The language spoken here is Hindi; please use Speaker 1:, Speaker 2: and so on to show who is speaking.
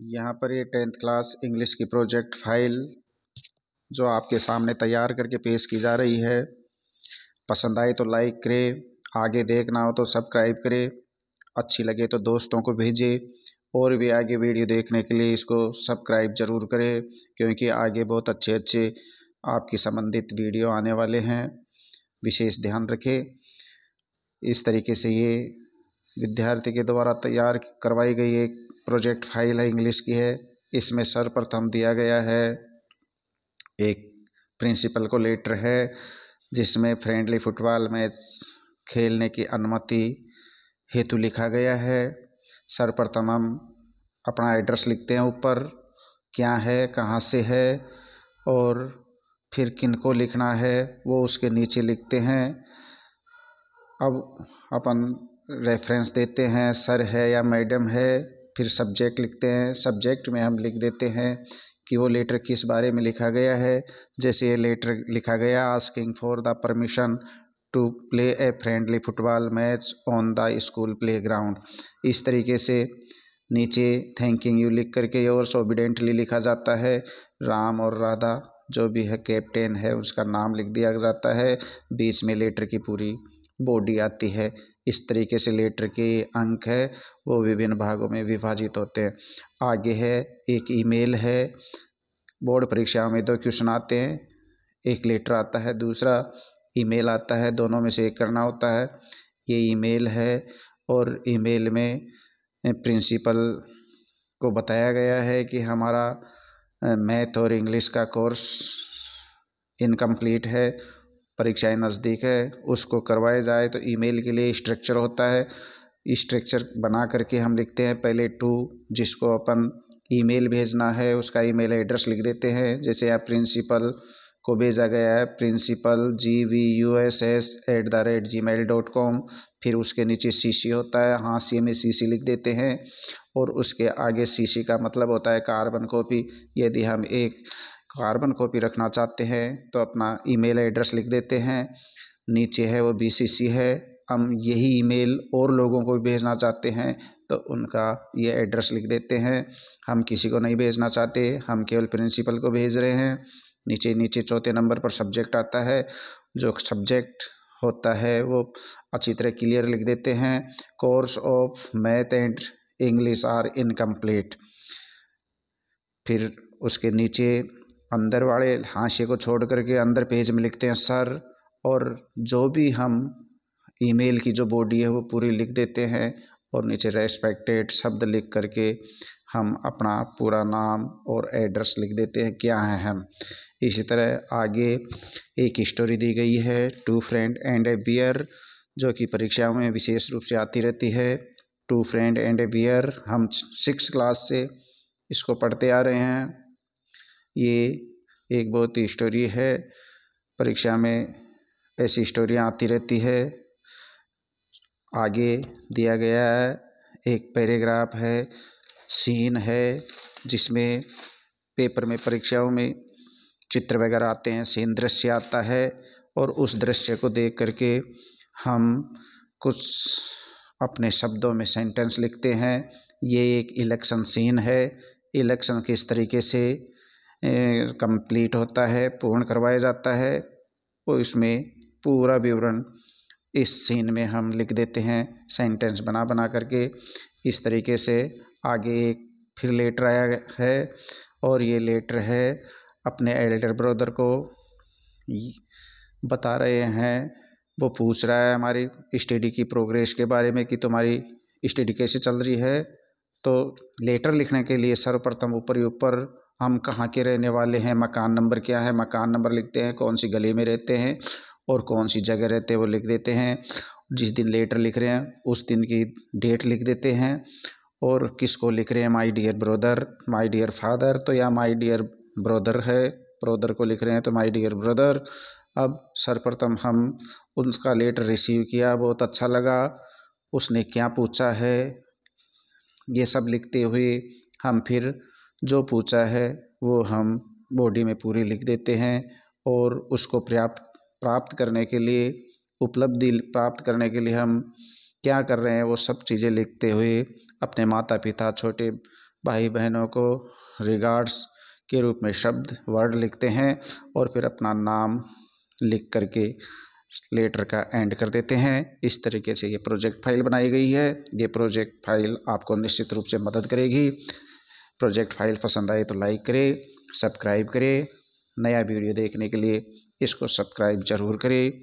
Speaker 1: यहाँ पर ये 10th क्लास इंग्लिश की प्रोजेक्ट फाइल जो आपके सामने तैयार करके पेश की जा रही है। पसंद आए तो लाइक करें, आगे देखना हो तो सब्सक्राइब करें, अच्छी लगे तो दोस्तों को भेजें और भी आगे वीडियो देखने के लिए इसको सब्सक्राइब ज़रूर करें, क्योंकि आगे बहुत अच्छे अच्छे आपकी संबंधित वीडियो आने वाले हैं। विशेष ध्यान रखें। इस तरीके से ये विद्यार्थी के द्वारा तैयार करवाई गई एक प्रोजेक्ट फाइल है, इंग्लिश की है। इसमें सर्वप्रथम दिया गया है एक प्रिंसिपल को लेटर है, जिसमें फ्रेंडली फुटबॉल मैच खेलने की अनुमति हेतु लिखा गया है। सर्वप्रथम हम अपना एड्रेस लिखते हैं ऊपर, क्या है, कहाँ से है, और फिर किन को लिखना है वो उसके नीचे लिखते हैं। अब अपन रेफरेंस देते हैं, सर है या मैडम है। फिर सब्जेक्ट लिखते हैं, सब्जेक्ट में हम लिख देते हैं कि वो लेटर किस बारे में लिखा गया है। जैसे ये लेटर लिखा गया, asking for the permission to play a friendly football match on the school play ground. इस तरीके से नीचे थैंकिंग यू लिख करके और ओबीडेंटली लिखा जाता है। राम और राधा जो भी है कैप्टन है उसका नाम लिख दिया जाता है। बीच में लेटर की पूरी बॉडी आती है। इस तरीके से लेटर के अंक है वो विभिन्न भागों में विभाजित होते हैं। आगे है एक ईमेल है। बोर्ड परीक्षाओं में 2 क्वेश्चन आते हैं, एक लेटर आता है, दूसरा ईमेल आता है, दोनों में से एक करना होता है। ये ईमेल है और ईमेल में प्रिंसिपल को बताया गया है कि हमारा मैथ और इंग्लिश का कोर्स इनकम्प्लीट है, परीक्षाएं नज़दीक है, उसको करवाया जाए। तो ईमेल के लिए स्ट्रक्चर होता है। स्ट्रक्चर बना करके हम लिखते हैं पहले टू, जिसको अपन ईमेल भेजना है उसका ईमेल एड्रेस लिख देते हैं। जैसे आप प्रिंसिपल को भेजा गया है principal GVUSS@gmail.com। फिर उसके नीचे सीसी होता है, हाशिए में सीसी लिख देते हैं और उसके आगे सीसी का मतलब होता है कार्बन कॉपी। यदि हम एक कार्बन कॉपी रखना चाहते हैं तो अपना ईमेल एड्रेस लिख देते हैं। नीचे है वो BCC है। हम यही ईमेल और लोगों को भेजना चाहते हैं तो उनका ये एड्रेस लिख देते हैं। हम किसी को नहीं भेजना चाहते, हम केवल प्रिंसिपल को भेज रहे हैं। नीचे चौथे नंबर पर सब्जेक्ट आता है। जो सब्जेक्ट होता है वो अच्छी तरह क्लियर लिख देते हैं। Course of math and English are incomplete. फिर उसके नीचे अंदर वाले हाशिए को छोड़ करके अंदर पेज में लिखते हैं सर, और जो भी हम ईमेल की जो बॉडी है वो पूरी लिख देते हैं और नीचे रेस्पेक्टेड शब्द लिख करके हम अपना पूरा नाम और एड्रेस लिख देते हैं, क्या हैं हम। इसी तरह आगे एक स्टोरी दी गई है, 2 फ्रेंड एंड ए बियर, जो कि परीक्षाओं में विशेष रूप से आती रहती है। 2 फ्रेंड एंड ए बियर हम 6 क्लास से इसको पढ़ते आ रहे हैं। ये एक बहुत ही स्टोरी है, परीक्षा में ऐसी स्टोरियाँ आती रहती है। आगे दिया गया है एक पैराग्राफ है, सीन है, जिसमें पेपर में परीक्षाओं में चित्र वगैरह आते हैं, सीन दृश्य आता है और उस दृश्य को देख करके हम कुछ अपने शब्दों में सेंटेंस लिखते हैं। ये एक इलेक्शन सीन है। इलेक्शन किस तरीके से कंप्लीट होता है, पूर्ण करवाया जाता है, वो इसमें पूरा विवरण इस सीन में हम लिख देते हैं सेंटेंस बना बना करके। इस तरीके से आगे एक फिर लेटर आया है और ये लेटर है अपने एल्डर ब्रदर को बता रहे हैं। वो पूछ रहा है हमारी स्टडी की प्रोग्रेस के बारे में कि तुम्हारी स्टडी कैसे चल रही है। तो लेटर लिखने के लिए सर्वप्रथम ऊपर हम कहाँ के रहने वाले हैं, मकान नंबर क्या है, मकान नंबर लिखते हैं, कौन सी गली में रहते हैं और कौन सी जगह रहते हैं वो लिख देते हैं। जिस दिन लेटर लिख रहे हैं उस दिन की डेट लिख देते हैं और किसको लिख रहे हैं, my dear brother, my dear father, तो या माय डियर ब्रदर है, ब्रदर को लिख रहे हैं तो माय डियर ब्रदर। अब सर्वप्रथम हम उसका लेटर रिसीव किया, बहुत अच्छा लगा, उसने क्या पूछा है ये सब लिखते हुए हम फिर जो पूछा है वो हम बॉडी में पूरी लिख देते हैं और उसको प्राप्त करने के लिए, उपलब्धि प्राप्त करने के लिए हम क्या कर रहे हैं वो सब चीज़ें लिखते हुए अपने माता पिता, छोटे भाई बहनों को रिगार्ड्स के रूप में शब्द वर्ड लिखते हैं और फिर अपना नाम लिख करके लेटर का एंड कर देते हैं। इस तरीके से ये प्रोजेक्ट फाइल बनाई गई है। ये प्रोजेक्ट फाइल आपको निश्चित रूप से मदद करेगी। प्रोजेक्ट फाइल पसंद आए तो लाइक करें, सब्सक्राइब करें। नया वीडियो देखने के लिए इसको सब्सक्राइब ज़रूर करें।